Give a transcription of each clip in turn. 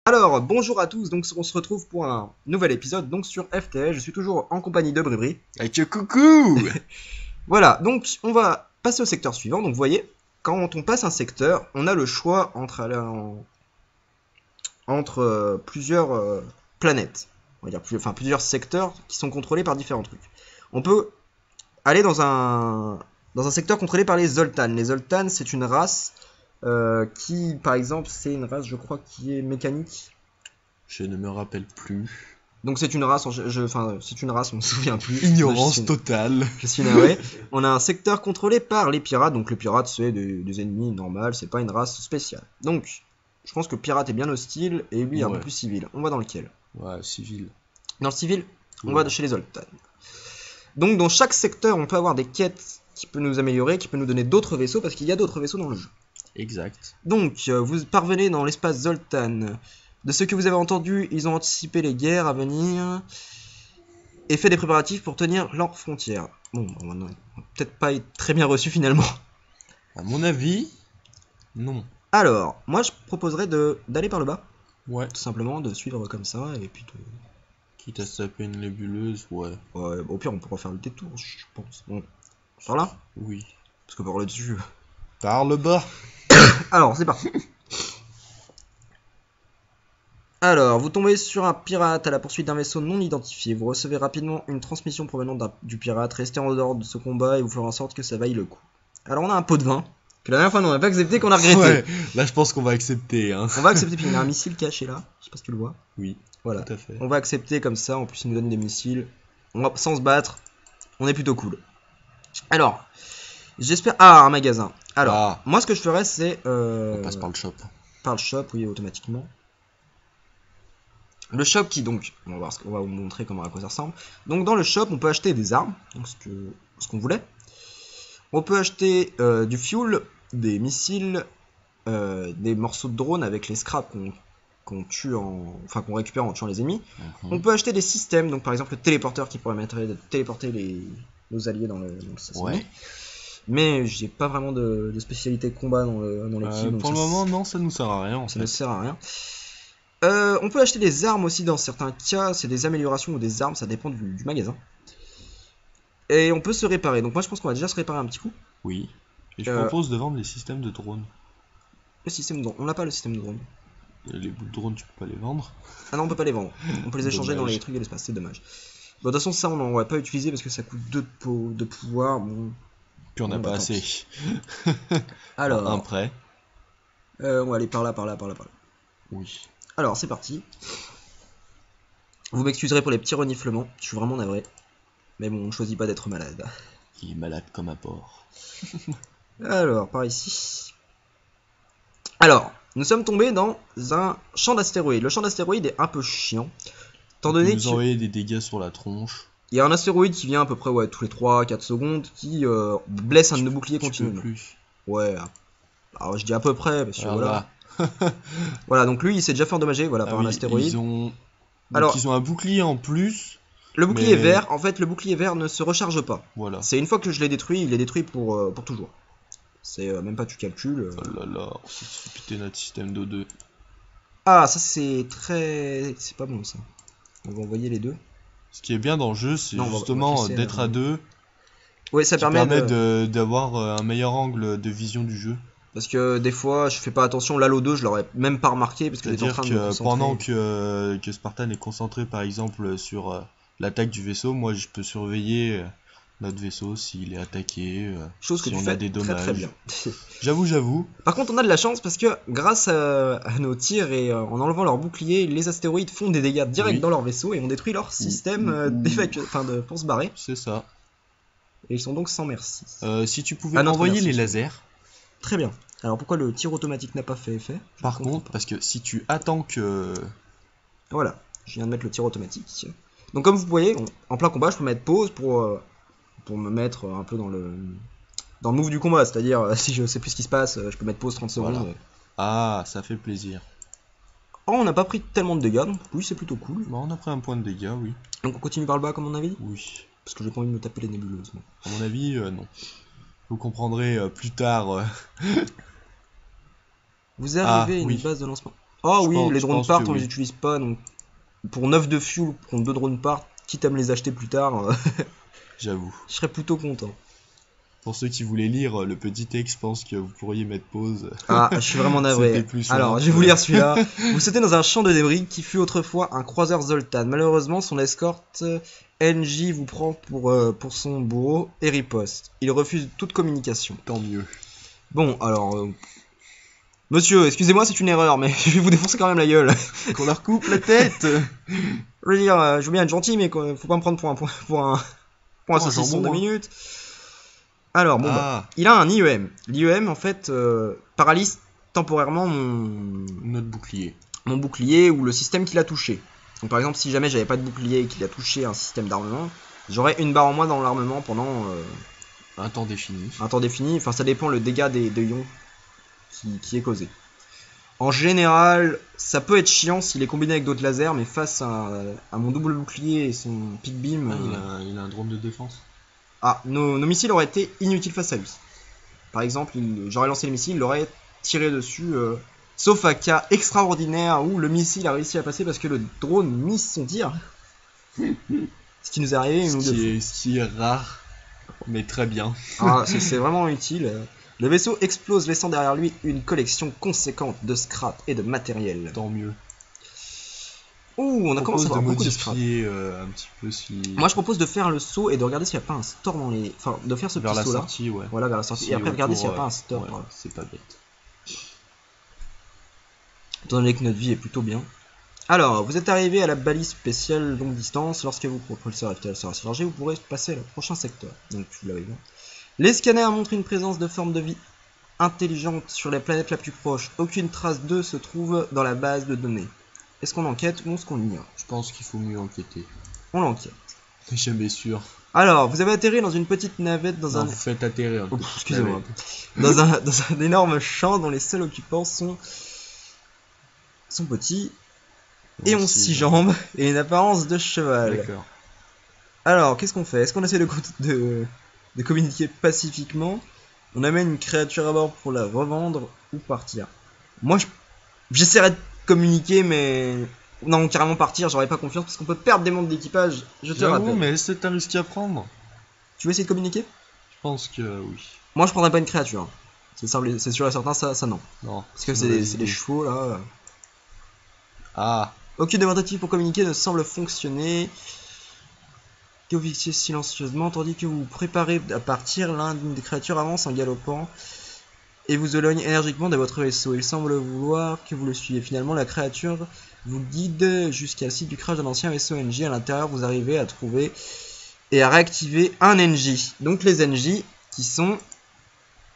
Alors, bonjour à tous, donc on se retrouve pour un nouvel épisode donc sur FTL, je suis toujours en compagnie de Bribri. Avec coucou. Voilà, donc on va passer au secteur suivant, donc vous voyez, quand on passe un secteur, on a le choix entre plusieurs planètes, on va dire plusieurs secteurs qui sont contrôlés par différents trucs. On peut aller dans un secteur contrôlé par les Zoltan. Les Zoltan, c'est une race qui, par exemple, c'est une race, je crois, qui est mécanique. Je ne me rappelle plus. Donc c'est une race, c'est une race, on ne se souvient plus. Ignorance totale. Je suis navré. On a un secteur contrôlé par les pirates, donc les pirates c'est des ennemis normaux, c'est pas une race spéciale. Donc, je pense que pirate est bien hostile et lui est un peu plus civil. On va dans lequel? Ouais, civil. Dans le civil, on va chez les Zoltan. Donc dans chaque secteur, on peut avoir des quêtes qui peuvent nous améliorer, qui peuvent nous donner d'autres vaisseaux, parce qu'il y a d'autres vaisseaux dans le jeu. Exact. Donc, vous parvenez dans l'espace Zoltan. De ce que vous avez entendu, ils ont anticipé les guerres à venir et fait des préparatifs pour tenir leurs frontières. Bon, on va peut-être pas être très bien reçu finalement. À mon avis, non. Alors, moi je proposerais d'aller par le bas. Ouais. Tout simplement, de suivre comme ça et puis de... Quitte à se taper une nébuleuse, ouais. Ouais, au pire on pourra faire le détour, je pense. Bon, par là? Oui. Parce que par le dessus... Par le bas. Alors, c'est parti. Alors, vous tombez sur un pirate à la poursuite d'un vaisseau non identifié. Vous recevez rapidement une transmission provenant du pirate. Restez en dehors de ce combat et vous ferez en sorte que ça vaille le coup. Alors, on a un pot de vin. Que la dernière fois, on n'a pas accepté, qu'on a regretté. Ouais, là, je pense qu'on va accepter. Hein. On va accepter, puis il y a un missile caché là. Je sais pas si tu le vois. Oui, voilà. Tout à fait. On va accepter comme ça. En plus, il nous donne des missiles. Sans se battre. On est plutôt cool. Alors, j'espère... Ah, un magasin. Alors, moi, ce que je ferais, c'est... On passe par le shop. Par le shop, oui, automatiquement. Le shop qui donc, on va vous montrer à quoi ça ressemble. Donc dans le shop, on peut acheter des armes, donc ce qu'on voulait. On peut acheter du fuel, des missiles, des morceaux de drone avec les scraps qu'on qu'on récupère en tuant les ennemis. On peut acheter des systèmes, donc par exemple le téléporteur qui permettrait de téléporter nos alliés dans le système. Ouais. Mais j'ai pas vraiment de spécialité de combat dans l'équipe. Pour le moment, non, ça nous sert à rien. Ça ne sert à rien. On peut acheter des armes aussi dans certains cas, c'est des améliorations ou des armes, ça dépend du magasin. Et on peut se réparer, donc moi je pense qu'on va déjà se réparer un petit coup. Oui, et je propose de vendre les systèmes de drones. Le système de drone, on n'a pas le système de drone. Les bouts de drone, tu peux pas les vendre. Ah non, on peut pas les vendre, on peut les échanger dans les trucs de l'espace, c'est dommage. Bon, de toute façon ça on va pas utiliser parce que ça coûte 2 de pouvoir, bon... Puis on n'a pas assez. Alors... Un prêt. On va aller par là. Oui. Alors, c'est parti. Vous m'excuserez pour les petits reniflements, je suis vraiment navré. Mais bon, on ne choisit pas d'être malade. Il est malade comme un porc. Alors, par ici. Alors, nous sommes tombés dans un champ d'astéroïdes. Le champ d'astéroïdes est un peu chiant. Étant donné nous envoyer des dégâts sur la tronche. Il y a un astéroïde qui vient à peu près tous les 3-4 secondes qui blesse un de nos boucliers continuellement. Ouais, alors je dis à peu près, parce que voilà. Voilà, donc lui il s'est déjà fait endommager par un astéroïde. Ils ont un bouclier en plus. Le bouclier vert, en fait le bouclier vert ne se recharge pas. Voilà. C'est une fois que je l'ai détruit, il est détruit pour toujours. C'est même pas tu calcules. Oh là là, on s'est fait péter notre système d'O2. Ah, ça c'est très... C'est pas bon ça. On va envoyer les deux. Ce qui est bien dans le jeu, c'est justement d'être à deux. Oui, ça permet d'avoir un meilleur angle de vision du jeu. Parce que des fois, je fais pas attention, l'Halo 2, je l'aurais même pas remarqué parce que j'étais en train de me concentrer. Pendant que Spartan est concentré par exemple sur l'attaque du vaisseau, moi je peux surveiller notre vaisseau s'il est attaqué, chose que si tu on fais a des dommages. Très bien. J'avoue. Par contre, on a de la chance parce que grâce à nos tirs et en enlevant leur bouclier, les astéroïdes font des dégâts directs dans leur vaisseau et ont détruit leur système pour se barrer. C'est ça. Et ils sont donc sans merci. Si tu pouvais envoyer les lasers. Très bien. Alors pourquoi le tir automatique n'a pas fait effet? Par contre, parce que si tu attends que... Voilà, je viens de mettre le tir automatique. Donc comme vous voyez, en plein combat, je peux mettre pause pour me mettre un peu dans le move du combat. C'est-à-dire, si je sais plus ce qui se passe, je peux mettre pause 30 secondes. Voilà. Ah, ça fait plaisir. Oh, on n'a pas pris tellement de dégâts, donc oui, c'est plutôt cool. Bah, on a pris un point de dégâts, oui. Donc on continue par le bas, comme on avait dit? Oui. Parce que j'ai pas envie de me taper les nébuleuses. Moi. À mon avis, non. Vous comprendrez plus tard. Vous arrivez à une base de lancement. Oh Je oui, pense- les je drones pense part, que on les oui. utilise pas. Donc pour 9 de fuel, contre 2 drones part, quitte à me les acheter plus tard, J'avoue. je serais plutôt content. Pour ceux qui voulaient lire le petit texte, je pense que vous pourriez mettre pause. Ah, je suis vraiment C'était navré. plus Alors, simple. je vais vous lire celui-là. Vous sautez dans un champ de débris qui fut autrefois un croiseur Zoltan. Malheureusement, son escorte NJ vous prend pour son bourreau et riposte. Il refuse toute communication. Tant mieux. Bon, alors... monsieur, excusez-moi, c'est une erreur, mais je vais vous défoncer quand même la gueule. Qu'on leur coupe la tête. Je veux dire, je veux bien être gentil, mais faut pas me prendre pour un saucisson de jambon, hein. minutes. Alors, bon, bah, Ah, il a un IEM. L'IEM, en fait, paralyse temporairement notre bouclier. mon bouclier ou le système qui l'a touché. Donc, par exemple, si jamais j'avais pas de bouclier et qu'il a touché un système d'armement, j'aurais une barre en moins dans l'armement pendant Un temps défini. un temps défini. Enfin, ça dépend le dégât des ions qui est causé. En général, ça peut être chiant s'il est combiné avec d'autres lasers, mais face à mon double bouclier et son pick beam, Il a un drone de défense. nos missiles auraient été inutiles face à lui. Par exemple, j'aurais lancé le missile, il aurait tiré dessus, sauf à cas extraordinaire où le missile a réussi à passer parce que le drone mise son tir. Ce qui nous est arrivé une ou deux fois. Ce qui est rare, mais très bien. Ah, c'est vraiment utile. Le vaisseau explose, laissant derrière lui une collection conséquente de scrap et de matériel. Tant mieux. Ouh, on a commencé à avoir beaucoup de scrap. modifier un petit peu si... Moi, je propose de faire le saut et de regarder s'il n'y a pas un store dans les... Enfin, de faire ce vers petit la saut là. sortie, ouais. Voilà, vers la sortie. Si Et après, regarder autour, s'il n'y a pas un store. ouais, Voilà. c'est pas bête. Étant donné que notre vie est plutôt bien. Alors, vous êtes arrivé à la balise spéciale longue distance. Lorsque vos propulseurs FTL sera chargé, vous pourrez passer au prochain secteur. Donc, vous l'avez vu. Les scanners montrent une présence de forme de vie intelligente sur la planète la plus proche. Aucune trace d'eux se trouve dans la base de données. Est-ce qu'on enquête ou est-ce qu'on ignore? Je pense qu'il faut mieux enquêter. On l'enquête. T'es jamais sûr. Alors, vous avez atterri dans une petite navette dans Non, un... vous faites atterrir. Oh, excusez-moi. Dans un énorme champ dont les seuls occupants sont petits et ont 6 jambes et une apparence de cheval. D'accord. Alors, qu'est-ce qu'on fait? Est-ce qu'on essaie de communiquer pacifiquement? On amène une créature à bord pour la revendre ou partir? Moi, j'essaierai de communiquer, mais... Non, carrément partir, j'aurais pas confiance parce qu'on peut perdre des membres d'équipage. Je te J'avoue, rappelle. mais c'est un risque à prendre. Tu veux essayer de communiquer? Je pense que oui. Moi, je prendrais pas une créature. C'est sûr et certain, ça non. Non. Parce que une c'est mauvaise des idée. chevaux là. Ah, Aucune tentative pour communiquer ne semble fonctionner. Que vous fixiez silencieusement, tandis que vous vous préparez à partir, l'un des créatures avance en galopant et vous éloigne énergiquement de votre vaisseau. Il semble vouloir que vous le suiviez. Finalement, la créature vous guide jusqu'à le site du crash d'un ancien vaisseau NJ. À l'intérieur, vous arrivez à trouver et à réactiver un NJ. Donc les NJ qui sont...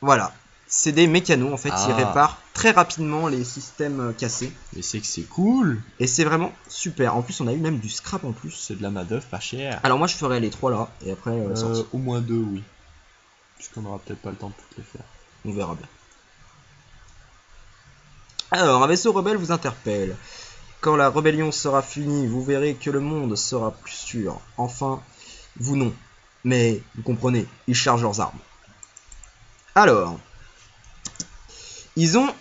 Voilà. C'est des mécanos en fait, ils réparent très rapidement les systèmes cassés. mais c'est que c'est cool. Et c'est vraiment super. En plus, on a eu même du scrap en plus. C'est de la main-d'œuvre pas chère. Alors moi, je ferai les 3 là, et après, sortie. Au moins 2, oui. Puisqu'on aura peut-être pas le temps de toutes les faire. On verra bien. Alors, un vaisseau rebelle vous interpelle. Quand la rébellion sera finie, vous verrez que le monde sera plus sûr. Enfin, vous non. Mais, vous comprenez, ils chargent leurs armes. Alors, ils ont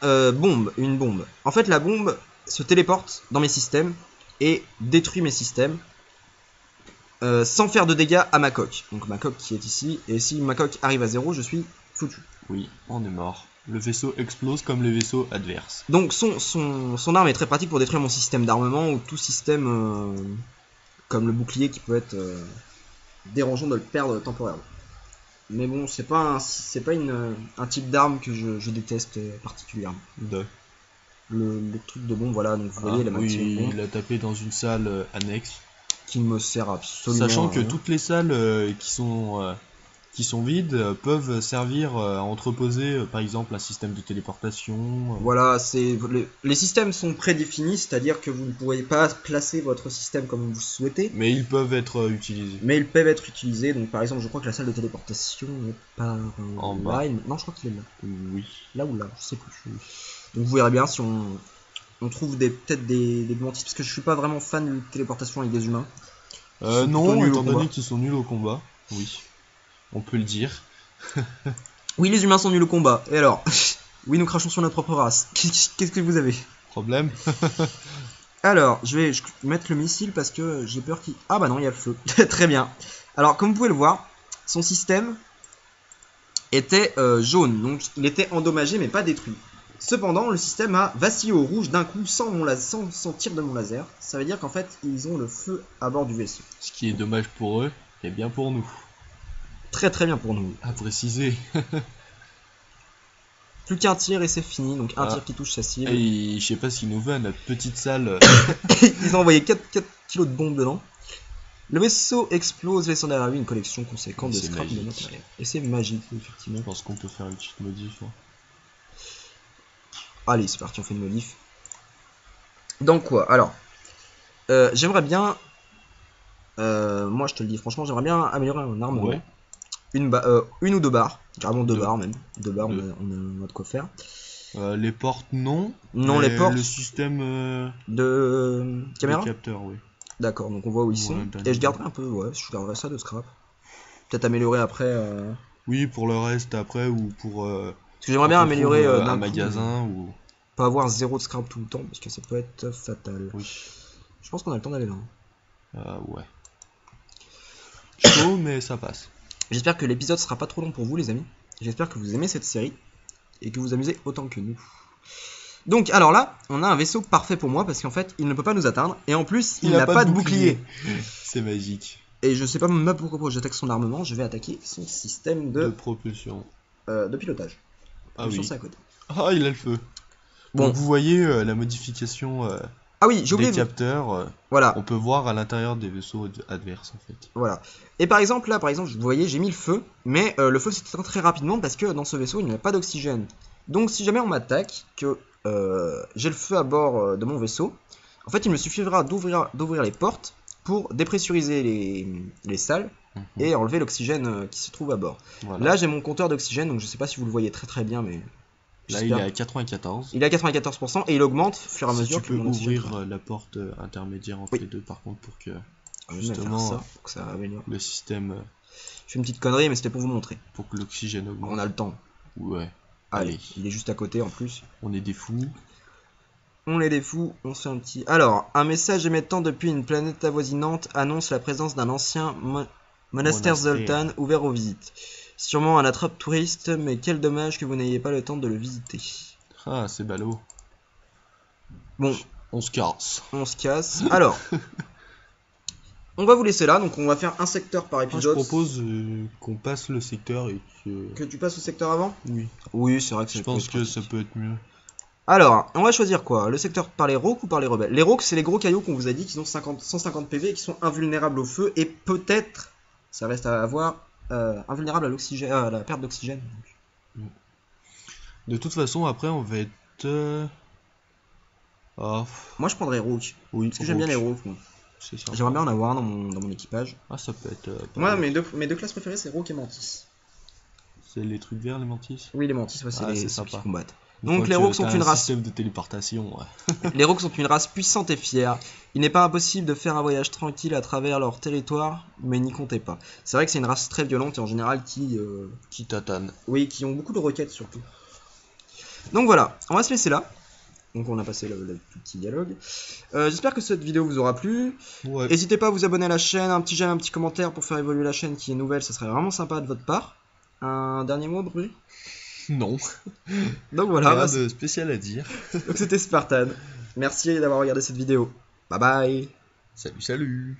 une bombe. En fait, la bombe se téléporte dans mes systèmes et détruit mes systèmes sans faire de dégâts à ma coque. Donc ma coque qui est ici, et si ma coque arrive à 0, je suis foutu. Oui, on est mort. Le vaisseau explose comme les vaisseaux adverses. Donc son arme est très pratique pour détruire mon système d'armement ou tout système comme le bouclier qui peut être dérangeant de le perdre temporairement. Mais bon, c'est pas un type d'arme que je déteste particulièrement. Le truc de bombe, voilà, donc vous voyez la maximum oui, bombe il a tapé dans une salle annexe. qui me sert absolument Sachant à que rien. toutes les salles qui sont vides peuvent servir à entreposer par exemple un système de téléportation. Voilà, les systèmes sont prédéfinis, c'est-à-dire que vous ne pourrez pas placer votre système comme vous souhaitez, Mais ils peuvent être utilisés. mais ils peuvent être utilisés. Donc par exemple, je crois que la salle de téléportation est par En là. bas. Non, je crois qu'il est là. Oui. Là ou là, je sais plus. Donc vous verrez bien si on trouve peut-être des mantis, parce que je suis pas vraiment fan de téléportation avec des humains. sont plutôt Non, nuls au étant donné combat. qu'ils sont nuls au combat. Oui. On peut le dire. Oui, les humains sont nuls au combat. Et alors? Oui, nous crachons sur notre propre race. Qu'est-ce que vous avez? Problème. Alors, je vais mettre le missile parce que j'ai peur qu'il... Ah bah non, il y a le feu. Très bien. Alors, comme vous pouvez le voir, son système était jaune. Donc, il était endommagé mais pas détruit. Cependant, le système a vacillé au rouge d'un coup sans tir de mon laser. Ça veut dire qu'en fait, ils ont le feu à bord du vaisseau. Ce qui est dommage pour eux, et bien pour nous. Très très bien pour nous. À préciser. Plus qu'un tir et c'est fini. Donc un tir qui touche sa cible. Et je sais pas s'ils nous veulent à notre petite salle. Ils ont envoyé 4 kilos de bombes dedans. Le vaisseau explose, laissant derrière lui une collection conséquente de scrap de matériel. Et c'est magique, effectivement. Je pense qu'on peut faire une petite modif. Hein. Allez, c'est parti, on fait une modif. Donc quoi? Alors, j'aimerais bien... moi, je te le dis, franchement, j'aimerais bien améliorer un armement. Ouais. Une ou deux barres. Carrément deux barres, même. Deux barres, on a de quoi faire. Les portes, non. Non, les portes... Le système de caméra. de capteur, oui. D'accord, donc on voit où ils sont. Et je garderai un peu, ouais, je garderai ça de scrap. Peut-être améliorer après... Oui, pour le reste après, ou pour... Parce que j'aimerais bien améliorer un magasin, ou... Pas avoir 0 de scrap tout le temps, parce que ça peut être fatal. Oui. Je pense qu'on a le temps d'aller là. Ouais. Chaud, mais ça passe. J'espère que l'épisode sera pas trop long pour vous, les amis. J'espère que vous aimez cette série et que vous amusez autant que nous. Donc, alors là, on a un vaisseau parfait pour moi parce qu'en fait, il ne peut pas nous atteindre et en plus, il n'a pas de bouclier. C'est magique. Et je sais pas même pourquoi j'attaque son armement, je vais attaquer son système de propulsion. De pilotage. Ah oui. C'est à côté. Ah, il a le feu. Bon, donc vous voyez la modification ah oui, j'ai oublié des capteurs. Voilà. On peut voir à l'intérieur des vaisseaux adverses en fait. Voilà. Et par exemple, là, vous voyez, j'ai mis le feu, mais le feu s'éteint très rapidement parce que dans ce vaisseau, il n'y a pas d'oxygène. Donc si jamais on m'attaque, que j'ai le feu à bord de mon vaisseau, en fait, il me suffira d'ouvrir les portes pour dépressuriser les salles et enlever l'oxygène qui se trouve à bord. Voilà. Là, j'ai mon compteur d'oxygène, donc je sais pas si vous le voyez très très bien, mais... Là, il est à 94. Il est à 94% et il augmente au fur et à mesure que mon oxygène... Tu peux ouvrir la porte intermédiaire entre les deux, par contre, pour que justement pour que ça améliore le système... Je fais une petite connerie, mais c'était pour vous montrer. Pour que l'oxygène augmente. On a le temps. Ouais. Allez, il est juste à côté en plus. On est des fous. On est des fous, on se fait un petit... Alors, un message émettant depuis une planète avoisinante annonce la présence d'un ancien monastère Zoltan ouvert aux visites. Sûrement un attrape-touriste, mais quel dommage que vous n'ayez pas le temps de le visiter. Ah, c'est ballot. Bon. On se casse. On se casse. Alors, on va vous laisser là, donc on va faire un secteur par épisode. Je propose qu'on passe le secteur et que... Que tu passes au secteur avant ? Oui. Oui, c'est vrai que je pense que ça peut être mieux. Alors, on va choisir quoi? Le secteur par les rocks ou par les rebelles? Les rocks, c'est les gros cailloux qu'on vous a dit qui ont 150 PV et qui sont invulnérables au feu et peut-être, ça reste à voir, invulnérables à l'oxygène, à la perte d'oxygène. De toute façon, après, on va être... Moi, je prendrais rock. Oui, parce que j'aime bien les rocks. J'aimerais bien en avoir un dans mon équipage. Ah, ça peut être... Moi, mes deux classes préférées, c'est rock et mantis. C'est les trucs verts, les mantis? Oui, les mantis, ouais, c'est ceux qui combattent. Donc les rocs sont une race. Système de téléportation. Ouais. Les rocs sont une race puissante et fière. Il n'est pas impossible de faire un voyage tranquille à travers leur territoire, mais n'y comptez pas. C'est vrai que c'est une race très violente et en général qui tatane. Oui, qui ont beaucoup de requêtes surtout. Donc voilà, on va se laisser là. Donc on a passé le petit dialogue. J'espère que cette vidéo vous aura plu. Ouais. N'hésitez pas à vous abonner à la chaîne, un petit j'aime, un petit commentaire pour faire évoluer la chaîne qui est nouvelle, ça serait vraiment sympa de votre part. Un dernier mot, Bru? Non. Donc voilà. Rien de spécial à dire. Donc c'était Spartan. Merci d'avoir regardé cette vidéo. Bye bye. Salut, salut.